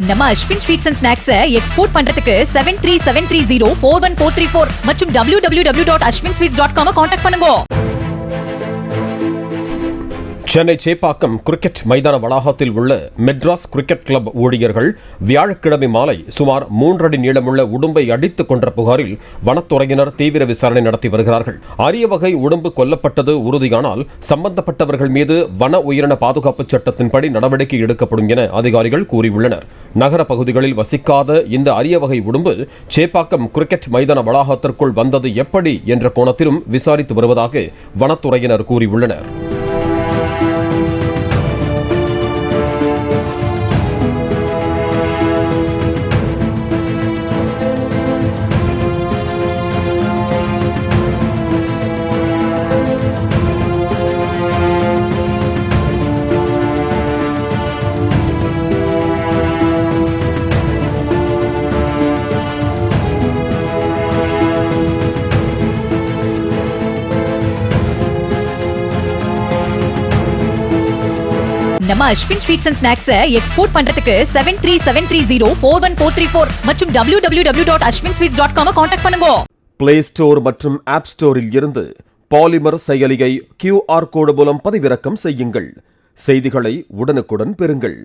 நம்ம Ashwin sweets and snacks export பண்றதுக்கு 7373041434 மற்றும் www.ashwinsweets.com கான்டாக்ட் பண்ணுங்க. சென்னை சேப்பாக்கம் கிரிக்கெட் மைதான வளாகத்தில் உள்ள மெட்ராஸ் கிரிக்கெட் கிளப் ஊழியர்கள் வியாழக்கிழமை மாலை சுமார் 3 அடி நீளமுள்ள உடும்பை அடித்துக் கொன்ற புகாரில் வனத்துறையினர் தீவிர விசாரணை நடத்தி வருகிறார்கள். அரிய வகை உடும்பு கொல்லப்பட்டது உறுதியானால் சம்பந்தப்பட்டவர்கள் மீது வன உயிரின பாதுகாப்பு சட்டத்தின்படி நடவடிக்கை எடுக்கப்படும் என அதிகாரிகள் கூறியுள்ளனர். நகர பகுதிகளில் வசிக்காத இந்த அரிய வகை உடும்பு சேப்பாக்கம் கிரிக்கெட் மைதான வளாகத்திற்குள் வந்தது எப்படி என்ற கோணத்திலும் விசாரித்து வருவதாக வனத்துறையினர் கூறியுள்ளனர். நம்ம Ashwin sweets and snacks export பண்றதுக்கு 7373041434 மற்றும் www.ashwinsweets.com கான்டாக்ட் பண்ணுங்க. பிளே ஸ்டோர் மற்றும் ஆப் ஸ்டோரில் இருந்து பாலிமர் செயலியை QR கோடு மூலம் பதிவிறக்கம் செய்யுங்கள். செய்திகளை உடனுக்குடன் பெறுங்கள்.